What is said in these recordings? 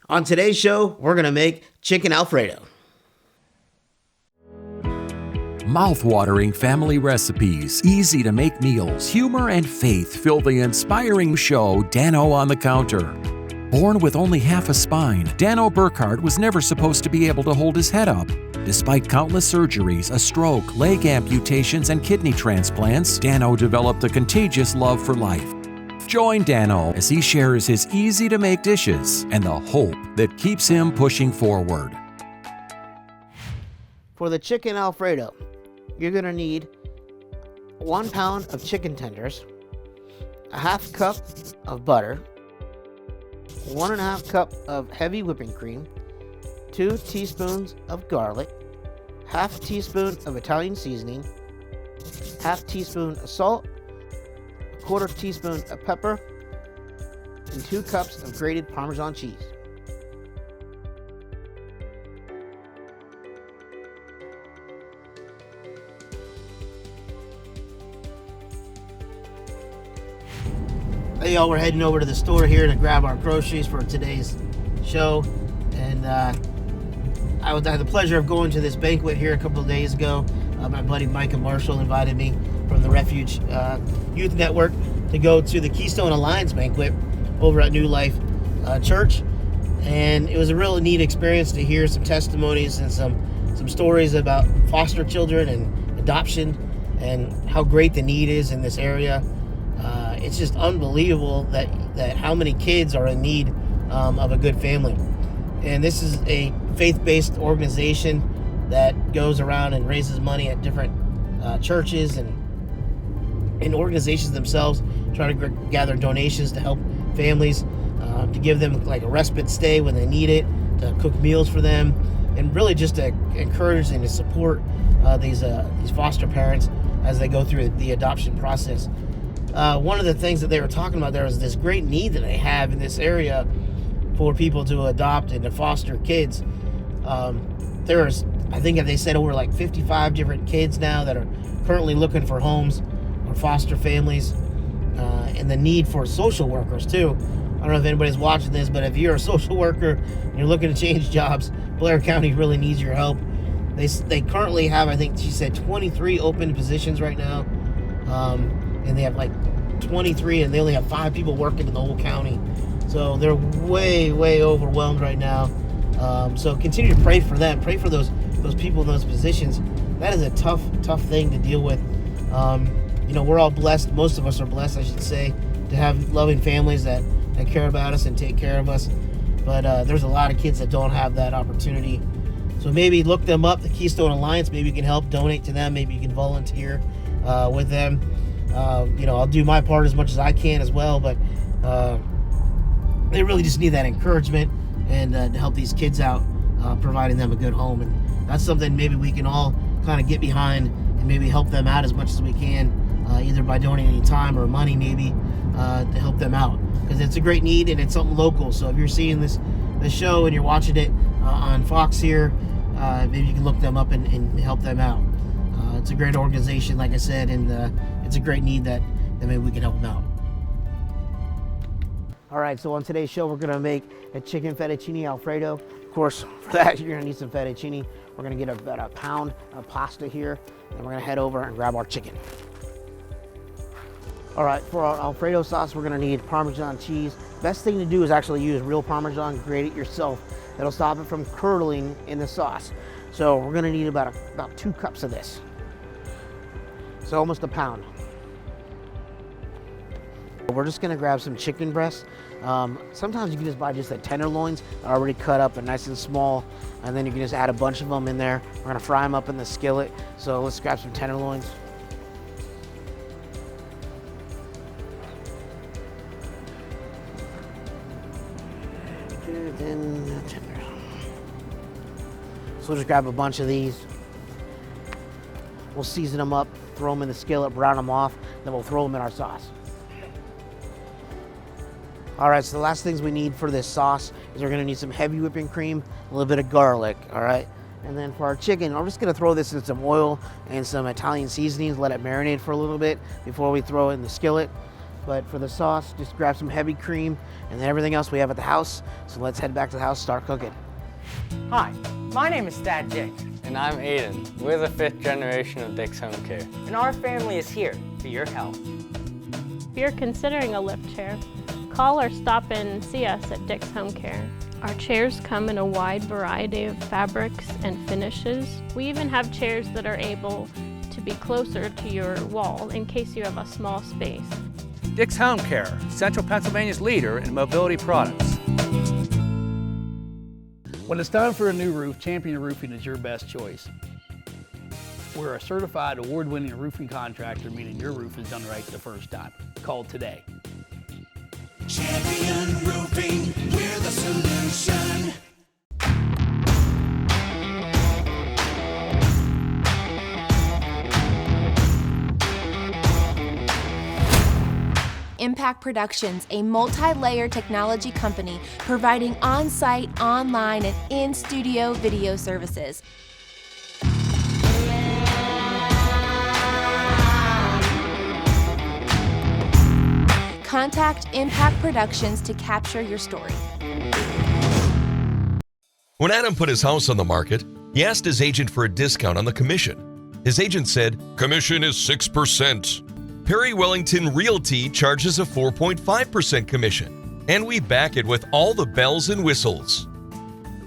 On today's show, we're going to make chicken Alfredo. Mouth-watering family recipes, easy-to-make meals, humor and faith fill the inspiring show Dano on the Counter. Born with only half a spine, Dano Burkhardt was never supposed to be able to hold his head up. Despite countless surgeries, a stroke, leg amputations, and kidney transplants, Dano developed a contagious love for life. Join Dano as he shares his easy-to-make dishes and the hope that keeps him pushing forward. For the chicken Alfredo, you're going to need 1 pound of chicken tenders, a half cup of butter, 1.5 cup of heavy whipping cream, 2 teaspoons of garlic, half teaspoon of Italian seasoning, half teaspoon of salt, 1/4 teaspoon of pepper, and 2 cups of grated Parmesan cheese. Hey y'all, we're heading over to the store here to grab our groceries for today's show, and I had the pleasure of going to this banquet here a couple of days ago. My buddy Mike and Marshall invited me from the Refuge Youth Network to go to the Keystone Alliance banquet over at New Life Church, and it was a really neat experience to hear some testimonies and some stories about foster children and adoption and how great the need is in this area. It's just unbelievable that how many kids are in need of a good family. And this is a faith-based organization that goes around and raises money at different churches and organizations themselves, try to gather donations to help families, to give them like a respite stay when they need it, to cook meals for them, and really just to encourage and to support these foster parents as they go through the adoption process. One of the things that they were talking about there is this great need that they have in this area for people to adopt and to foster kids. There's, I think they said, over like 55 different kids now that are currently looking for homes or foster families, and the need for social workers too. I don't know if anybody's watching this, but if you're a social worker and you're looking to change jobs, Blair County really needs your help. They currently have, I think she said, 23 open positions right now, and they have like 23, and they only have 5 people working in the whole county. So they're way overwhelmed right now. So continue to pray for them. Pray for those people in those positions. That is a tough thing to deal with. We're all blessed. Most of us are blessed, I should say, to have loving families that care about us and take care of us. But there's a lot of kids that don't have that opportunity. So maybe look them up, the Keystone Alliance. Maybe you can help donate to them. Maybe you can volunteer with them. I'll do my part as much as I can as well. But they really just need that encouragement and to help these kids out, providing them a good home. And that's something maybe we can all kind of get behind and maybe help them out as much as we can, either by donating time or money maybe, to help them out, because it's a great need and it's something local. So if you're seeing this show and you're watching it on Fox here, maybe you can look them up and help them out. It's a great organization, like I said, and it's a great need that maybe we can help them out. All right, so on today's show, we're gonna make a chicken fettuccine Alfredo. Of course, for that, you're gonna need some fettuccine. We're gonna get about a pound of pasta here, and we're gonna head over and grab our chicken. All right, for our Alfredo sauce, we're gonna need Parmesan cheese. Best thing to do is actually use real Parmesan, grate it yourself. That'll stop it from curdling in the sauce. So we're gonna need about 2 cups of this. So almost a pound. We're just gonna grab some chicken breasts. Sometimes you can just buy just the tenderloins already cut up and nice and small, and then you can just add a bunch of them in there. We're gonna fry them up in the skillet. So let's grab some tenderloins. So we'll just grab a bunch of these. We'll season them up, throw them in the skillet, brown them off, then we'll throw them in our sauce. All right, so the last things we need for this sauce is we're gonna need some heavy whipping cream, a little bit of garlic, all right? And then for our chicken, I'm just gonna throw this in some oil and some Italian seasonings, let it marinate for a little bit before we throw it in the skillet. But for the sauce, just grab some heavy cream and then everything else we have at the house. So let's head back to the house, start cooking. Hi, my name is Dad Dick, And I'm Aiden. We're the 5th generation of Dick's Home Care. and our family is here for your help. If you're considering a lift chair, call or stop in and see us at Dick's Home Care. Our chairs come in a wide variety of fabrics and finishes. We even have chairs that are able to be closer to your wall in case you have a small space. Dick's Home Care, Central Pennsylvania's leader in mobility products. When it's time for a new roof, Champion Roofing is your best choice. We're a certified award-winning roofing contractor, meaning your roof is done right the first time. Call today. Champion Roofing, we're the solution. Impact Productions, a multi-layer technology company providing on-site, online, and in-studio video services. Contact Impact Productions to capture your story. When Adam put his house on the market, he asked his agent for a discount on the commission. His agent said, "Commission is 6%. Perry Wellington Realty charges a 4.5% commission, and we back it with all the bells and whistles.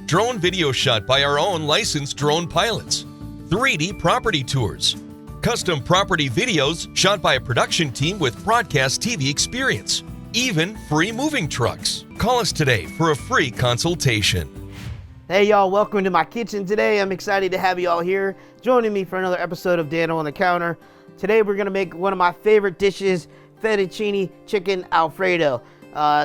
Drone video shot by our own licensed drone pilots, 3D property tours, custom property videos shot by a production team with broadcast TV experience, even free moving trucks. Call us today for a free consultation." Hey y'all, welcome to my kitchen today. I'm excited to have you all here joining me for another episode of Dano on the Counter. Today we're gonna make one of my favorite dishes, fettuccine chicken Alfredo.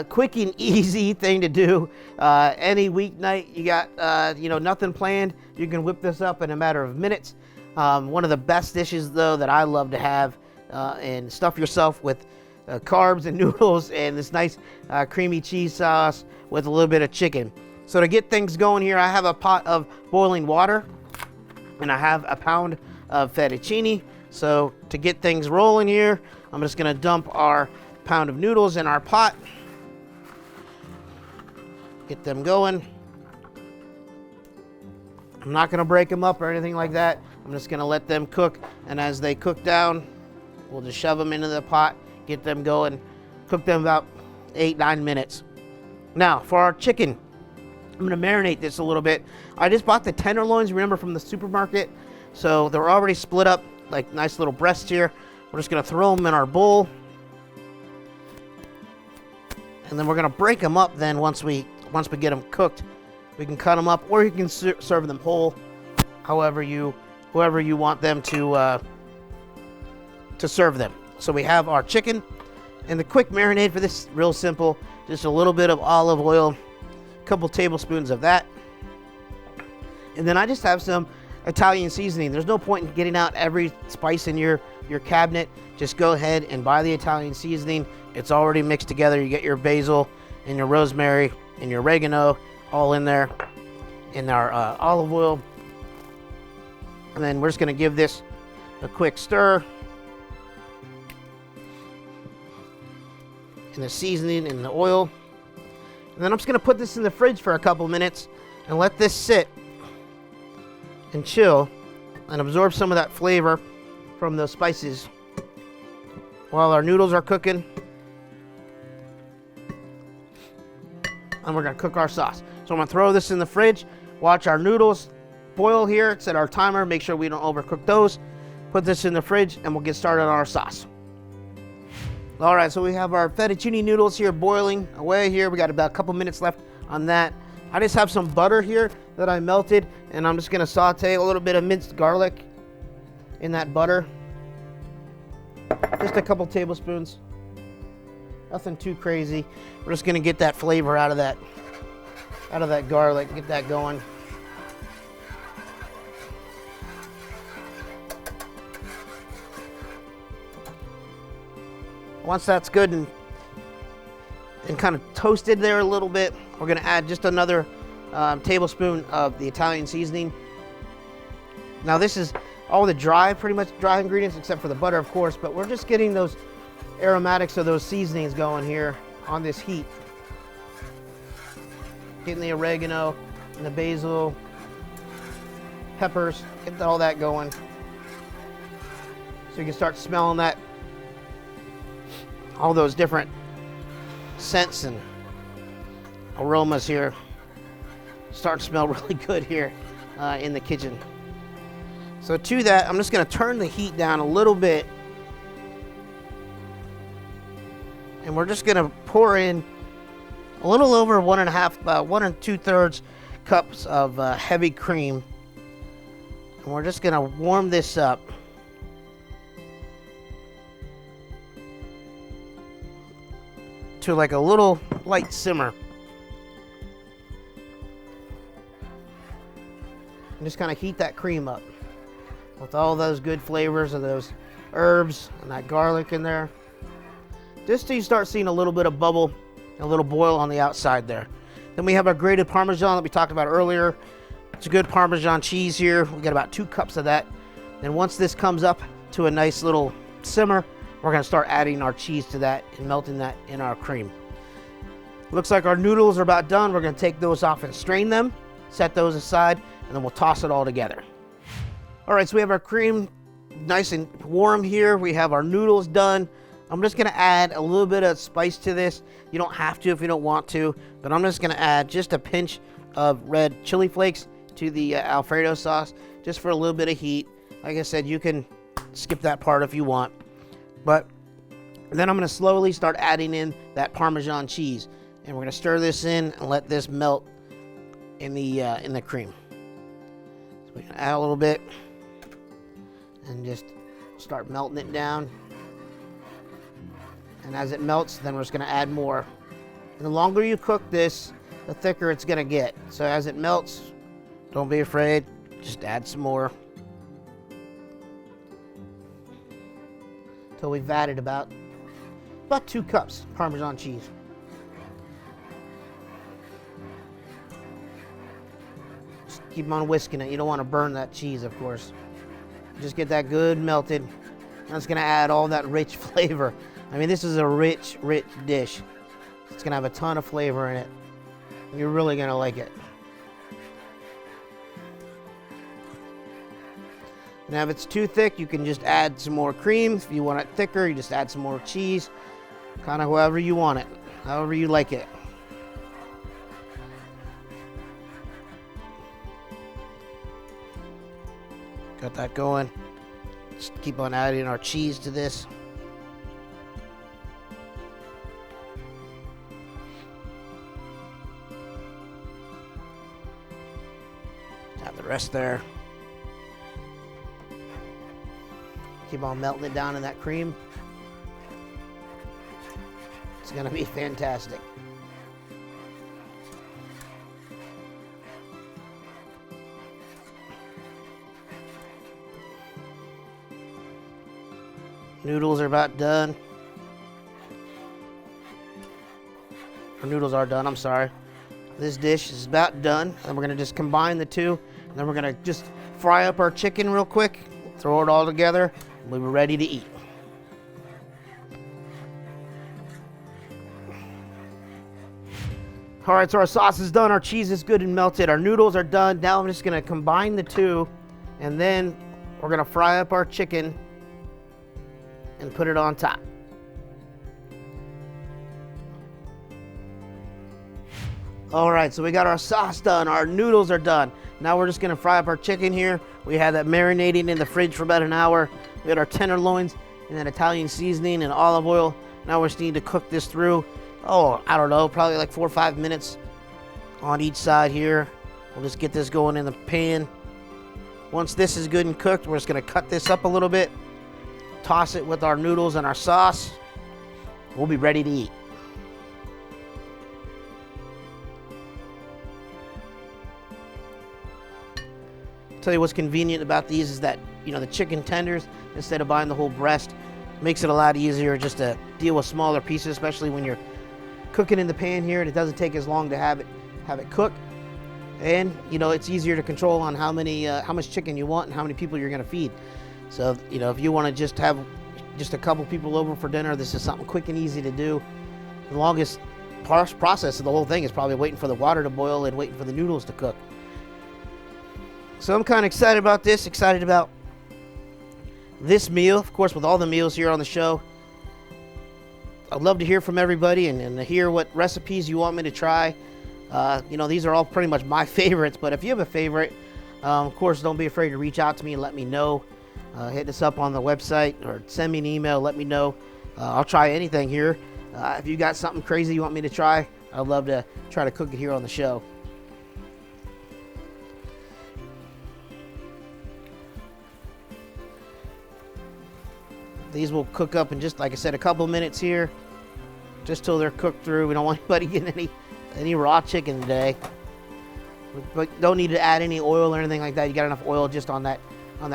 Quick and easy thing to do. Any weeknight you got nothing planned, you can whip this up in a matter of minutes. One of the best dishes though that I love to have, and stuff yourself with carbs and noodles and this nice creamy cheese sauce with a little bit of chicken. So to get things going here, I have a pot of boiling water and I have a pound of fettuccine. So to get things rolling here, I'm just gonna dump our pound of noodles in our pot. Get them going. I'm not gonna break them up or anything like that. I'm just gonna let them cook, and as they cook down, we'll just shove them into the pot, get them going, cook them about 8-9 minutes. Now for our chicken, I'm gonna marinate this a little bit. I just bought the tenderloins, remember, from the supermarket. So they're already split up like nice little breasts here. We're just gonna throw them in our bowl. And then we're gonna break them up then once we get them cooked. We can cut them up, or you can serve them whole, however you want them to serve them. So we have our chicken, and the quick marinade for this, real simple. Just a little bit of olive oil, a couple tablespoons of that. And then I just have some Italian seasoning. There's no point in getting out every spice in your cabinet. Just go ahead and buy the Italian seasoning. It's already mixed together. You get your basil and your rosemary and your oregano all in there, in our olive oil. And then we're just gonna give this a quick stir. And the seasoning and the oil. And then I'm just gonna put this in the fridge for a couple minutes and let this sit and chill and absorb some of that flavor from those spices while our noodles are cooking. And we're gonna cook our sauce. So I'm gonna throw this in the fridge, watch our noodles boil here, set our timer, make sure we don't overcook those. Put this in the fridge and we'll get started on our sauce. All right, so we have our fettuccine noodles here boiling away here. We got about a couple minutes left on that. I just have some butter here that I melted, and I'm just gonna saute a little bit of minced garlic in that butter. Just a couple tablespoons. Nothing too crazy. We're just gonna get that flavor out of that garlic, get that going. Once that's good and kind of toasted there a little bit, we're gonna add just another tablespoon of the Italian seasoning. Now this is all the pretty much dry ingredients except for the butter, of course, but we're just getting those aromatics of those seasonings going here on this heat. Getting the oregano and the basil, peppers, get all that going. So you can start smelling that, all those different scents and aromas here. Starting to smell really good here in the kitchen. So to that, I'm just gonna turn the heat down a little bit. And we're just gonna pour in a little over 1 2/3 cups of heavy cream. And we're just gonna warm this up. To like a little light simmer. And just kind of heat that cream up with all those good flavors of those herbs and that garlic in there. Just till you start seeing a little bit of bubble, a little boil on the outside there. Then we have our grated Parmesan that we talked about earlier. It's a good Parmesan cheese here. We got about 2 cups of that. Then once this comes up to a nice little simmer, we're gonna start adding our cheese to that and melting that in our cream. Looks like our noodles are about done. We're gonna take those off and strain them, set those aside, and then we'll toss it all together. All right, so we have our cream nice and warm here. We have our noodles done. I'm just gonna add a little bit of spice to this. You don't have to if you don't want to, but I'm just gonna add just a pinch of red chili flakes to the Alfredo sauce, just for a little bit of heat. Like I said, you can skip that part if you want. But then I'm gonna slowly start adding in that Parmesan cheese. And we're gonna stir this in and let this melt in the cream. So we're gonna add a little bit and just start melting it down. And as it melts, then we're just gonna add more. And the longer you cook this, the thicker it's gonna get. So as it melts, don't be afraid, just add some more. Until we've added about 2 cups Parmesan cheese. Just keep on whisking it. You don't want to burn that cheese, of course. Just get that good melted. And it's going to add all that rich flavor. I mean, this is a rich, rich dish. It's going to have a ton of flavor in it. And you're really going to like it. Now, if it's too thick, you can just add some more cream. If you want it thicker, you just add some more cheese. Kind of however you want it, however you like it. Got that going. Just keep on adding our cheese to this. Add the rest there. Keep on melting it down in that cream. It's gonna be fantastic. Noodles are about done. Our noodles are done, I'm sorry. This dish is about done. And we're gonna just combine the two. And then we're gonna just fry up our chicken real quick. Throw it all together. And we're ready to eat. All right, so our sauce is done. Our cheese is good and melted. Our noodles are done. Now I'm just gonna combine the two. And then we're gonna fry up our chicken and put it on top. All right, so we got our sauce done, our noodles are done. Now we're just gonna fry up our chicken here. We had that marinating in the fridge for about an hour. We had our tenderloins and that Italian seasoning and olive oil. Now we just need to cook this through, I don't know, probably like 4 or 5 minutes on each side here. We'll just get this going in the pan. Once this is good and cooked, we're just gonna cut this up a little bit, toss it with our noodles and our sauce. We'll be ready to eat. Tell you what's convenient about these is that, the chicken tenders, instead of buying the whole breast, makes it a lot easier just to deal with smaller pieces, especially when you're cooking in the pan here, and it doesn't take as long to have it cook. And it's easier to control on how much chicken you want and how many people you're going to feed. So if you want to just have just a couple people over for dinner, this is something quick and easy to do. The longest process of the whole thing is probably waiting for the water to boil and waiting for the noodles to cook. So I'm kind of excited about this, excited about this meal. Of course, with all the meals here on the show, I'd love to hear from everybody and hear what recipes you want me to try. These are all pretty much my favorites, but if you have a favorite, of course, don't be afraid to reach out to me and let me know. Hit us up on the website or send me an email, let me know. I'll try anything here. If you got something crazy you want me to try, I'd love to try to cook it here on the show. These will cook up in just, like I said, a couple minutes here, just till they're cooked through. We don't want anybody getting any raw chicken today. But don't need to add any oil or anything like that. You got enough oil just on that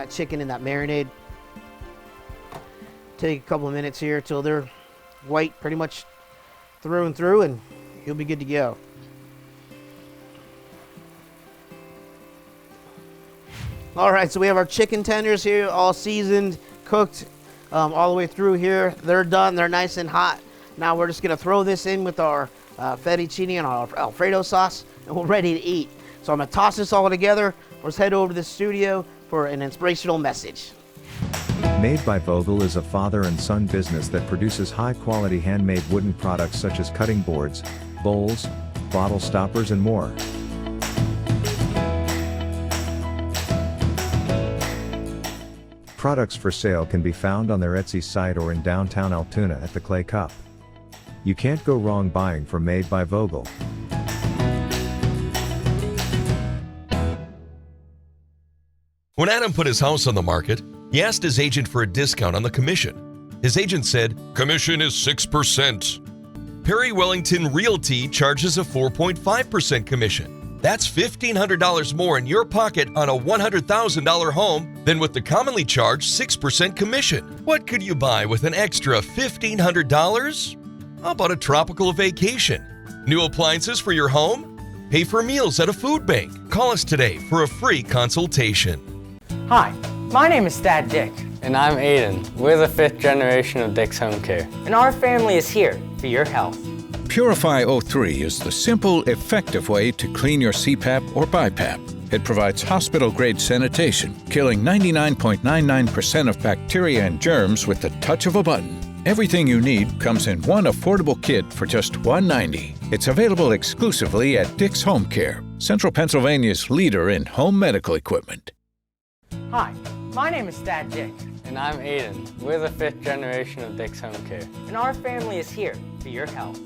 chicken and that marinade. Take a couple of minutes here till they're white pretty much through and through, and you'll be good to go. All right, so we have our chicken tenders here, all seasoned, cooked all the way through here. They're done, they're nice and hot. Now we're just gonna throw this in with our fettuccine and our Alfredo sauce, and we're ready to eat. So I'm gonna toss this all together. Let's head over to the studio for an inspirational message. Made by Vogel is a father and son business that produces high-quality handmade wooden products such as cutting boards, bowls, bottle stoppers and more. Products for sale can be found on their Etsy site or in downtown Altoona at the Clay Cup. You can't go wrong buying from Made by Vogel. When Adam put his house on the market, he asked his agent for a discount on the commission. His agent said, "Commission is 6%. Perry Wellington Realty charges a 4.5% commission. That's $1,500 more in your pocket on a $100,000 home than with the commonly charged 6% commission. What could you buy with an extra $1,500? How about a tropical vacation? New appliances for your home? Pay for meals at a food bank. Call us today for a free consultation." Hi, my name is Dad Dick. And I'm Aiden. We're the 5th generation of Dick's Home Care. And our family is here for your health. Purify 03 is the simple, effective way to clean your CPAP or BiPAP. It provides hospital-grade sanitation, killing 99.99% of bacteria and germs with the touch of a button. Everything you need comes in one affordable kit for just $190. It's available exclusively at Dick's Home Care, Central Pennsylvania's leader in home medical equipment. Hi, my name is Dad Dick. And I'm Aiden. We're the 5th generation of Dick's Home Care. And our family is here for your health.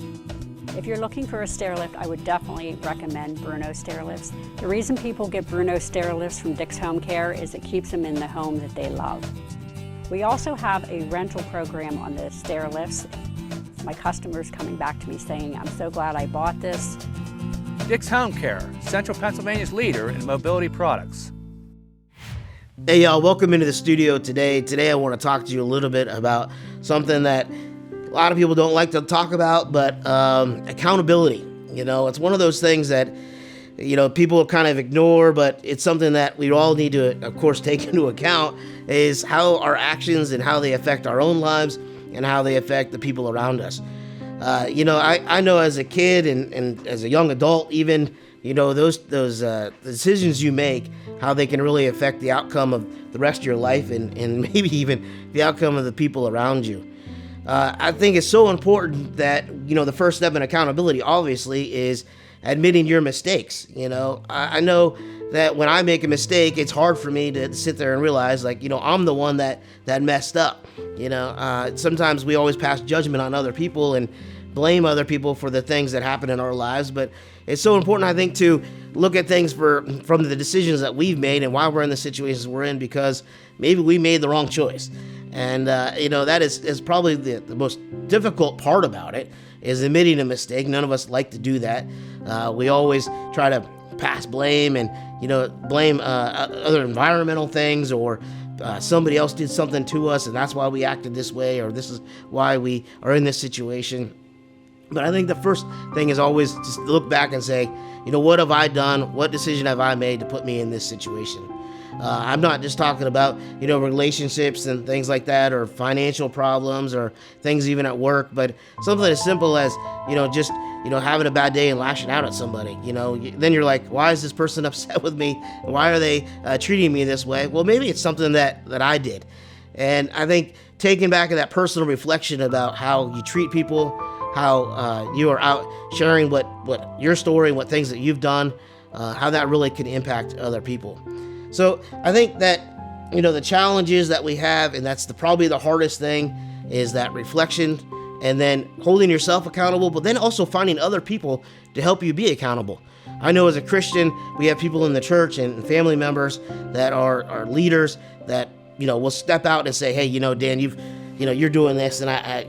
If you're looking for a stair lift, I would definitely recommend Bruno stair lifts. The reason people get Bruno stair lifts from Dick's Home Care is it keeps them in the home that they love. We also have a rental program on the stair lifts. My customers coming back to me saying, "I'm so glad I bought this." Dick's Home Care, Central Pennsylvania's leader in mobility products. Hey y'all, welcome into the studio today. Today I want to talk to you a little bit about something that a lot of people don't like to talk about, but accountability. It's one of those things that, people kind of ignore, but it's something that we all need to, of course, take into account, is how our actions and how they affect our own lives and how they affect the people around us. I know as a kid and as a young adult even, those decisions you make, how they can really affect the outcome of the rest of your life and maybe even the outcome of the people around you. I think it's so important that, the first step in accountability, obviously, is admitting your mistakes. I know that when I make a mistake, it's hard for me to sit there and realize, I'm the one that messed up. Sometimes we always pass judgment on other people and blame other people for the things that happen in our lives, but it's so important, I think, to look at things from the decisions that we've made and why we're in the situations we're in, because maybe we made the wrong choice. And, that is probably the most difficult part about it, is admitting a mistake. None of us like to do that. We always try to pass blame and, blame other environmental things, or somebody else did something to us and that's why we acted this way, or this is why we are in this situation. But I think the first thing is always just look back and say, what have I done? What decision have I made to put me in this situation? I'm not just talking about, relationships and things like that, or financial problems, or things even at work, but something as simple as, just, having a bad day and lashing out at somebody. Then you're like, why is this person upset with me? Why are they treating me this way? Well, maybe it's something that I did. And I think taking back that personal reflection about how you treat people, how you are out sharing what your story, what things that you've done, how that really can impact other people. So I think that, the challenges that we have, and that's probably the hardest thing, is that reflection, and then holding yourself accountable, but then also finding other people to help you be accountable. I know as a Christian, we have people in the church and family members that are leaders that, will step out and say, hey, Dan, you're doing this, and I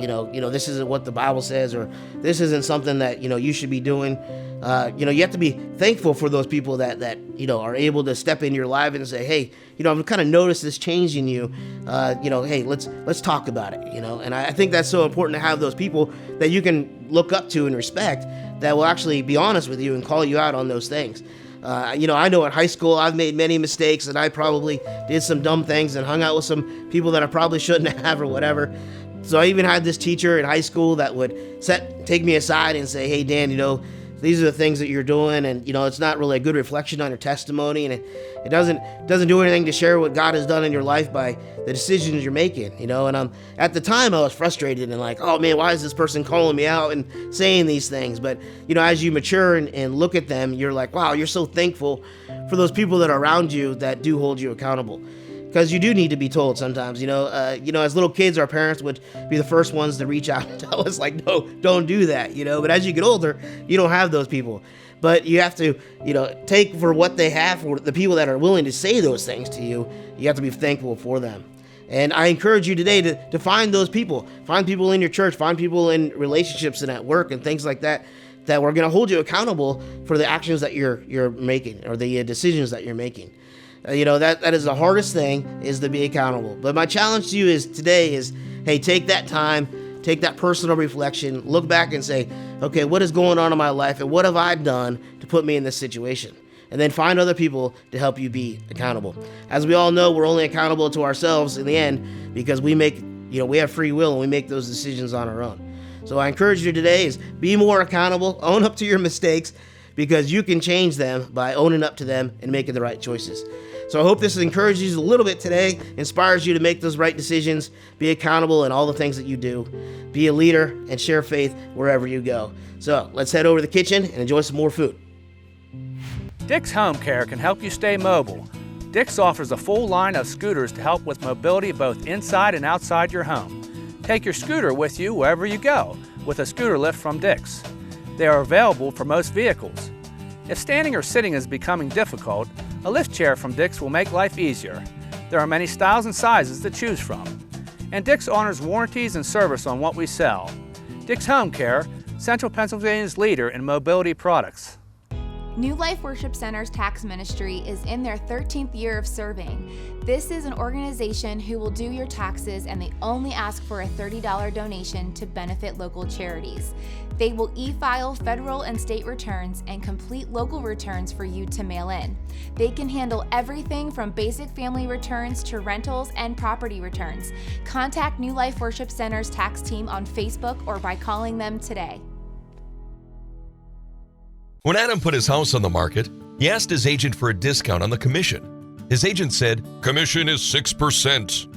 this isn't what the Bible says, or this isn't something that, you should be doing. You have to be thankful for those people that are able to step in your life and say, hey, I've kind of noticed this change in you. Hey, let's talk about it. And I think that's so important to have those people that you can look up to and respect, that will actually be honest with you and call you out on those things. I know in high school I've made many mistakes, and I probably did some dumb things and hung out with some people that I probably shouldn't have, or whatever. So I even had this teacher in high school that would take me aside and say, hey, Dan, these are the things that you're doing, and it's not really a good reflection on your testimony, and it doesn't do anything to share what God has done in your life by the decisions you're making. And at the time I was frustrated and like, oh man, why is this person calling me out and saying these things? But as you mature and look at them, you're like, wow, you're so thankful for those people that are around you that do hold you accountable. Because you do need to be told sometimes, as little kids, our parents would be the first ones to reach out and tell us, like, no, don't do that, But as you get older, you don't have those people. But you have to, take for what they have, for the people that are willing to say those things to you. You have to be thankful for them. And I encourage you today to find those people. Find people in your church, find people in relationships and at work and things like that, that we're going to hold you accountable for the actions that you're making, or the decisions that you're making. That is the hardest thing, is to be accountable. But my challenge to you today is, hey, take that time, take that personal reflection, look back and say, okay, what is going on in my life, and what have I done to put me in this situation? And then find other people to help you be accountable. As we all know, we're only accountable to ourselves in the end, because we have free will, and we make those decisions on our own. So I encourage you today is be more accountable, own up to your mistakes, because you can change them by owning up to them and making the right choices. So I hope this encourages you a little bit today, inspires you to make those right decisions, be accountable in all the things that you do, be a leader, and share faith wherever you go. So let's head over to the kitchen and enjoy some more food. Dick's Home Care can help you stay mobile. Dick's offers a full line of scooters to help with mobility both inside and outside your home. Take your scooter with you wherever you go with a scooter lift from Dick's. They are available for most vehicles. If standing or sitting is becoming difficult, a lift chair from Dick's will make life easier. There are many styles and sizes to choose from. And Dick's honors warranties and service on what we sell. Dick's Home Care, Central Pennsylvania's leader in mobility products. New Life Worship Center's tax ministry is in their 13th year of serving. This is an organization who will do your taxes, and they only ask for a $30 donation to benefit local charities. They will e-file federal and state returns and complete local returns for you to mail in. They can handle everything from basic family returns to rentals and property returns. Contact New Life Worship Center's tax team on Facebook or by calling them today. When Adam put his house on the market, he asked his agent for a discount on the commission. His agent said, "Commission is 6%.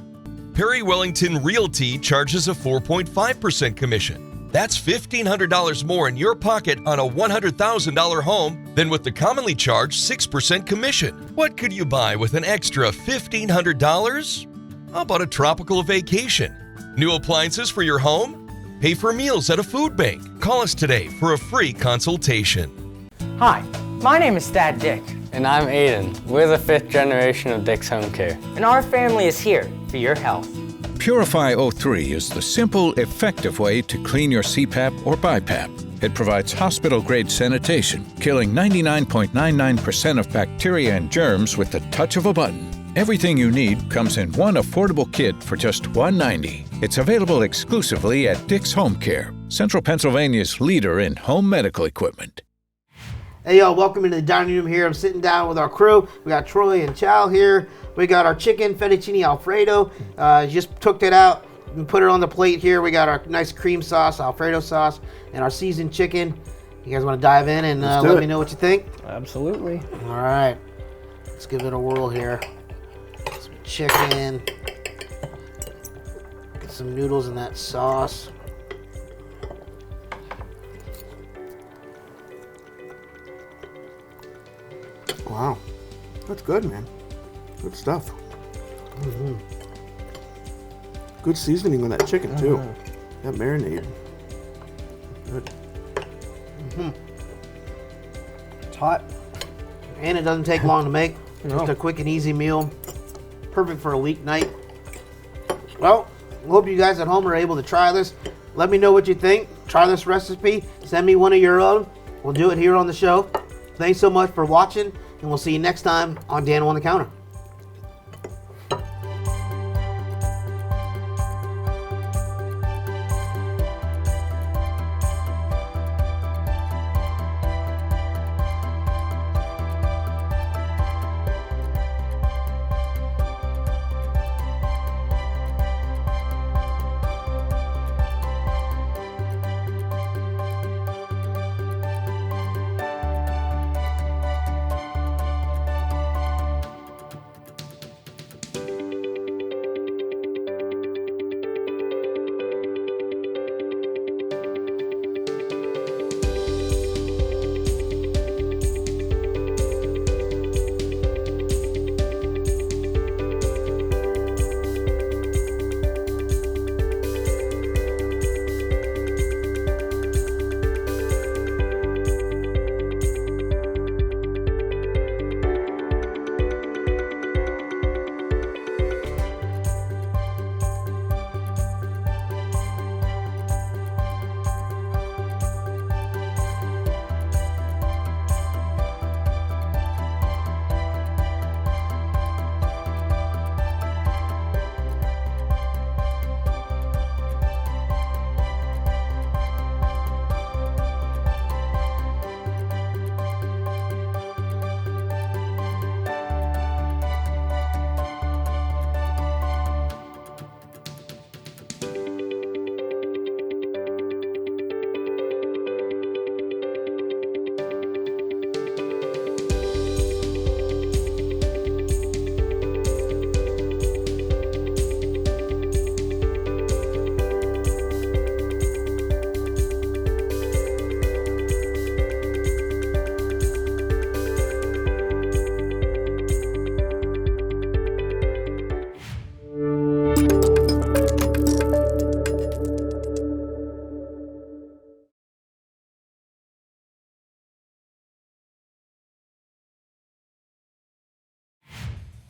Perry Wellington Realty charges a 4.5% commission. That's $1,500 more in your pocket on a $100,000 home than with the commonly charged 6% commission. What could you buy with an extra $1,500? How about a tropical vacation? New appliances for your home? Pay for meals at a food bank. Call us today for a free consultation." Hi, my name is Dad Dick. And I'm Aiden. We're the 5th generation of Dick's Home Care. And our family is here for your health. Purify 03 is the simple, effective way to clean your CPAP or BiPAP. It provides hospital-grade sanitation, killing 99.99% of bacteria and germs with the touch of a button. Everything you need comes in one affordable kit for just $190. It's available exclusively at Dick's Home Care, Central Pennsylvania's leader in home medical equipment. Hey y'all, welcome into the dining room here. I'm sitting down with our crew. We got Troy and Chow here. We got our chicken, Fettuccine Alfredo. Just took it out and put it on the plate here. We got our nice cream sauce, Alfredo sauce, and our seasoned chicken. You guys want to dive in and let me know what you think? Absolutely. All right, let's give it a whirl here. Some chicken. Get some noodles in that sauce. Wow, that's good, man. Good stuff. Mm-hmm. Good seasoning on that chicken too. That marinade. Good. Mm-hmm. It's hot, and it doesn't take long to make. Just a quick and easy meal, perfect for a weeknight. Well, I hope you guys at home are able to try this. Let me know what you think. Try this recipe. Send me one of your own. We'll do it here on the show. Thanks so much for watching, and we'll see you next time on Dano on the Counter.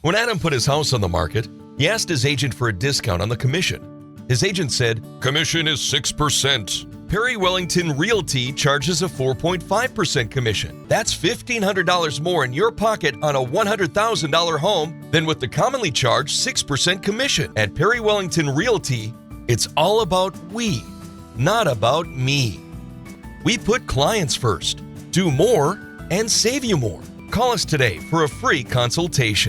When Adam put his house on the market, he asked his agent for a discount on the commission. His agent said, "Commission is 6%. Perry Wellington Realty charges a 4.5% commission. That's $1,500 more in your pocket on a $100,000 home than with the commonly charged 6% commission. At Perry Wellington Realty, it's all about we, not about me. We put clients first, do more, and save you more. Call us today for a free consultation."